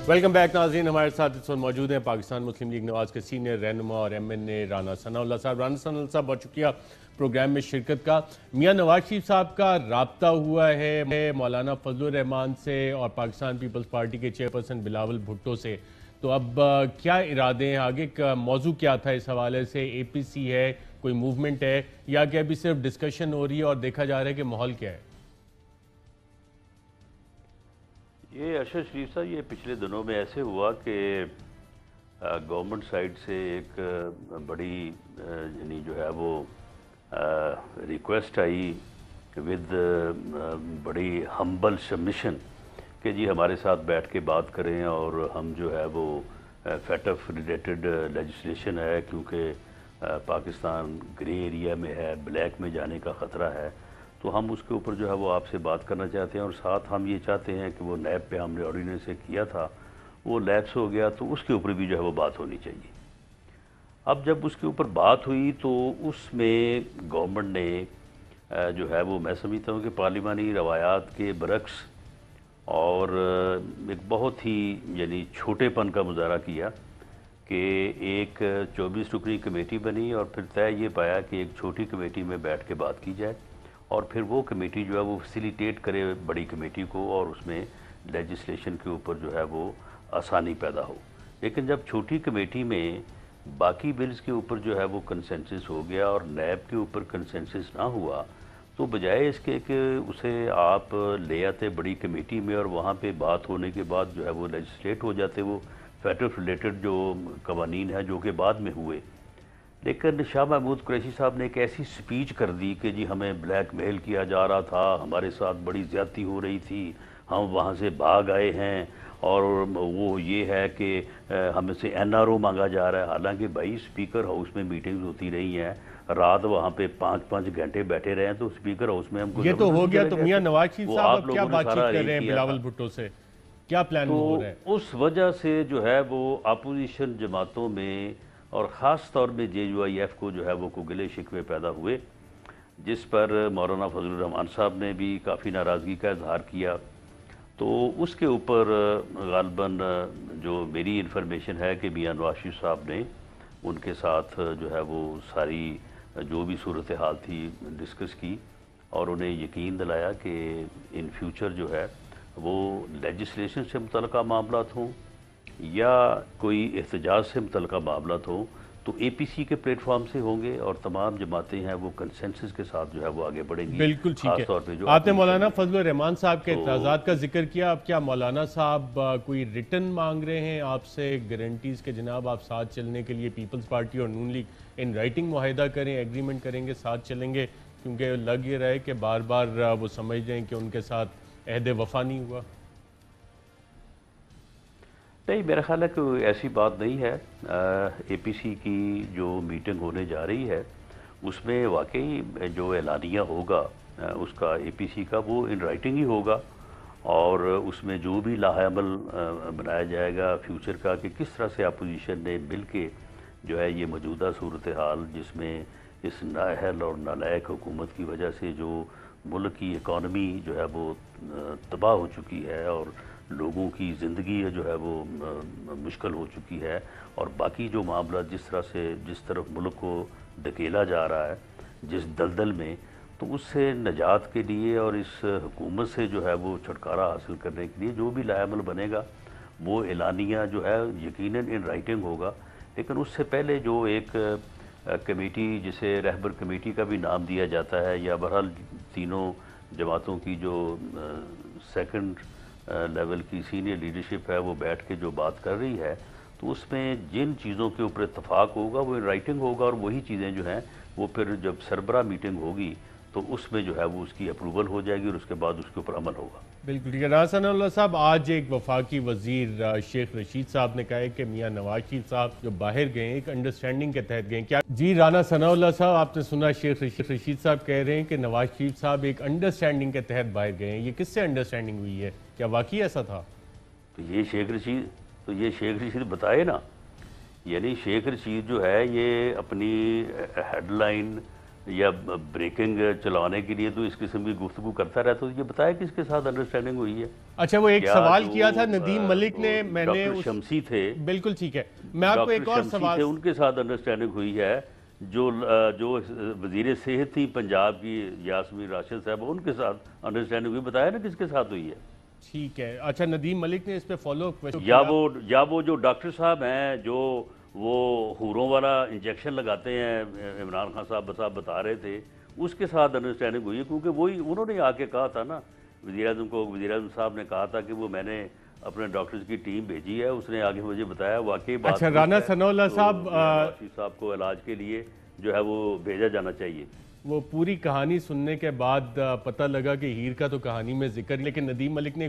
Welcome back ناظرین، ہمارے ساتھ اس وقت موجود ہیں پاکستان مسلم لیگ نواز کے سینئر رہنما اور ایم این اے رانا ثناء اللہ صاحب۔ رانا ثناء اللہ صاحب، بہت شکریہ پروگرام میں شرکت کا۔ میاں نواز شریف صاحب کا رابطہ ہوا ہے مولانا فضل الرحمان سے اور پاکستان پیپلز پارٹی کے چیئرپرسن بلاول بھٹو سے، تو اب کیا ارادے ہیں؟ آگے کا موضوع کیا تھا اس حوالے سے؟ اے پی سی ہے، کوئی موومنٹ ہے، یا کہ ابھی صرف ڈسکشن ہو رہی ہے اور دیکھا جا رہا ہے کہ ماحول کیا ہے؟ یہ ارشد شریف صاحب، یہ پچھلے دنوں میں ایسے ہوا کہ گورنمنٹ سائڈ سے ایک بڑی یعنی جو ہے وہ ریکویسٹ آئی ود بڑی ہمبل سبمیشن کہ جی ہمارے ساتھ بیٹھ کے بات کریں، اور ہم جو ہے وہ فیٹ آف ریلیٹڈ لیجسلیشن ہے، کیونکہ پاکستان گرے ایریا میں ہے، بلیک میں جانے کا خطرہ ہے، تو ہم اس کے اوپر جو ہے وہ آپ سے بات کرنا چاہتے ہیں، اور ساتھ ہم یہ چاہتے ہیں کہ وہ نیب پہ ہم نے آرڈیننس سے کیا تھا، وہ لیپس ہو گیا، تو اس کے اوپر بھی جو ہے وہ بات ہونی چاہیے۔ اب جب اس کے اوپر بات ہوئی تو اس میں گورنمنٹ نے جو ہے وہ، میں سمجھتا ہوں کہ پارلیمانی روایات کے برعکس اور ایک بہت ہی یعنی چھوٹے پن کا مظاہرہ کیا کہ ایک 24 رکنی کمیٹی بنی، اور پھر طے یہ پایا کہ ایک چھوٹی کمیٹی میں بیٹھ کے بات کی جائے، اور پھر وہ کمیٹی جو ہے وہ فیسیلیٹیٹ کرے بڑی کمیٹی کو، اور اس میں لیجسلیشن کے اوپر جو ہے وہ آسانی پیدا ہو۔ لیکن جب چھوٹی کمیٹی میں باقی بلز کے اوپر جو ہے وہ کنسنسس ہو گیا اور نیب کے اوپر کنسنسس نہ ہوا، تو بجائے اس کے کہ اسے آپ لے آتے بڑی کمیٹی میں اور وہاں پہ بات ہونے کے بعد جو ہے وہ لیجسلیٹ ہو جاتے وہ فیٹ آف ریلیٹڈ جو قوانین ہیں جو کہ بعد میں ہوئے، لیکن شاہ محمود قریشی صاحب نے ایک ایسی سپیچ کر دی کہ جی ہمیں بلیک میل کیا جا رہا تھا، ہمارے ساتھ بڑی زیادتی ہو رہی تھی، ہم وہاں سے بھاگ آئے ہیں، اور وہ یہ ہے کہ ہمیں سے این آر او مانگا جا رہا ہے۔ حالانکہ بھائی اسپیکر ہاؤس میں میٹنگز ہوتی رہی ہیں، رات وہاں پہ 5-5 گھنٹے بیٹھے رہے ہیں، تو اسپیکر ہاؤس میں ہم کو یہ تو ہو گیا، تو میاں نواز شریف صاحب اب کیا بات چیت کر رہے ہیں بلاول بھٹو سے؟ کیا پلان ہو رہا ہے؟ تو اس وجہ سے جو ہے وہ اپوزیشن جماعتوں میں اور خاص طور میں جے یو آئی ایف کو جو ہے وہ گلے شکوے پیدا ہوئے، جس پر مولانا فضل الرحمان صاحب نے بھی کافی ناراضگی کا اظہار کیا۔ تو اس کے اوپر غالباً جو میری انفارمیشن ہے کہ میاں نواز شریف صاحب نے ان کے ساتھ جو ہے وہ ساری جو بھی صورتحال تھی ڈسکس کی، اور انہیں یقین دلایا کہ ان فیوچر جو ہے وہ لیجسلیشن سے متعلقہ معاملات ہوں یا کوئی احتجاج سے متعلقہ معاملات ہوں تو اے پی سی کے پلیٹ فارم سے ہوں گے، اور تمام جماعتیں ہیں وہ کنسنسس کے ساتھ جو ہے وہ آگے بڑھیں گی۔ بالکل ٹھیک خاص ہے۔ طور پہ جو آپ نے مولانا فضل الرحمان صاحب کے اعتراضات کا ذکر کیا، اب کیا مولانا صاحب کوئی ریٹن مانگ رہے ہیں آپ سے گارنٹیز کہ جناب آپ ساتھ چلنے کے لیے پیپلز پارٹی اور نون لیگ ان رائٹنگ معاہدہ کریں، ایگریمنٹ کریں گے، ساتھ چلیں گے؟ کیونکہ لگ یہ رہے کہ بار بار وہ سمجھ رہے ہیں کہ ان کے ساتھ عہد وفا نہیں ہوا۔ نہیں، میرا خیال ہے کہ ایسی بات نہیں ہے۔ اے پی سی کی جو میٹنگ ہونے جا رہی ہے اس میں واقعی جو اعلانیہ ہوگا اس کا اے پی سی کا، وہ ان رائٹنگ ہی ہوگا، اور اس میں جو بھی لاہ عمل بنایا جائے گا فیوچر کا کہ کس طرح سے اپوزیشن نے مل کے جو ہے یہ موجودہ صورتحال، جس میں اس نااہل اور نالائق حکومت کی وجہ سے جو ملک کی اکانومی جو ہے وہ تباہ ہو چکی ہے، اور لوگوں کی زندگی جو ہے وہ مشکل ہو چکی ہے، اور باقی جو معاملات جس طرف ملک کو دھکیلا جا رہا ہے جس دلدل میں، تو اس سے نجات کے لیے اور اس حکومت سے جو ہے وہ چھٹکارا حاصل کرنے کے لیے جو بھی لاہ عمل بنے گا وہ اعلانیہ جو ہے یقیناً ان رائٹنگ ہوگا۔ لیکن اس سے پہلے جو ایک کمیٹی جسے رہبر کمیٹی کا بھی نام دیا جاتا ہے، یا بہرحال تینوں جماعتوں کی جو سیکنڈ لیول کی سینئر لیڈرشپ ہے وہ بیٹھ کے جو بات کر رہی ہے، تو اس میں جن چیزوں کے اوپر اتفاق ہوگا وہ ان رائٹنگ ہوگا، اور وہی چیزیں جو ہیں وہ پھر جب سربراہ میٹنگ ہوگی تو اس میں جو ہے وہ اس کی اپروول ہو جائے گی، اور اس کے بعد اس کے اوپر عمل ہوگا۔ بالکل ٹھیک ہے۔ رانا ثناء اللہ صاحب، آج ایک وفاقی وزیر شیخ رشید صاحب نے کہا ہے کہ میاں نواز شریف صاحب جو باہر گئے ہیں ایک انڈرسٹینڈنگ کے تحت گئے ہیں۔ کیا جی رانا ثناء اللہ صاحب، آپ نے سنا شیخ رشید صاحب کہہ رہے ہیں کہ نواز شریف صاحب ایک انڈرسٹینڈنگ کے تحت باہر گئے ہیں، یہ کس سے انڈرسٹینڈنگ ہوئی ہے؟ کیا واقعی ایسا تھا؟ تو یہ شیخ رشید بتائے نا، یعنی شیخ رشید جو ہے یہ اپنی ہیڈ لائن یا بریکنگ چلانے کے لیے تو اس قسم کی گفتگو کرتا رہتا. تو یہ بتایا کس کے ساتھ انڈرسٹینڈنگ ہوئی ہے؟ اچھا وہ ایک سوال کیا تھا ندیم ملک نے، میں نے ڈاکٹر شمسی تھے، بالکل ٹھیک ہے، میں آپ کو ایک اور سوال، ان کے ساتھ انڈرسٹینڈنگ ہوئی ہے. جو وزیر صحت تھی پنجاب کی یاسمین راشد صاحب، ان کے ساتھ انڈرسٹینڈنگ ہوئی. بتایا نا کس کے ساتھ ہوئی ہے. ٹھیک ہے. اچھا ندیم ملک نے اس پہ فالو یا وہ جو ڈاکٹر صاحب ہیں جو وہ حوروں والا انجیکشن لگاتے ہیں، عمران خان صاحب بتا رہے تھے، اس کے ساتھ انڈرسٹینڈنگ ہوئی ہے. کیونکہ وہی انہوں نے آ کے کہا تھا نا وزیر اعظم صاحب نے کہا تھا کہ وہ میں نے اپنے ڈاکٹرز کی ٹیم بھیجی ہے، اس نے آگے مجھے بتایا واقعی بات. اچھا رانا ثناء اللہ صاحب کو علاج کے لیے جو ہے وہ بھیجا جانا چاہیے. وہ پوری کہانی سننے کے بعد پتہ لگا کہ ہیر کا تو کہانی میں ذکر، لیکن ندیم ملک نے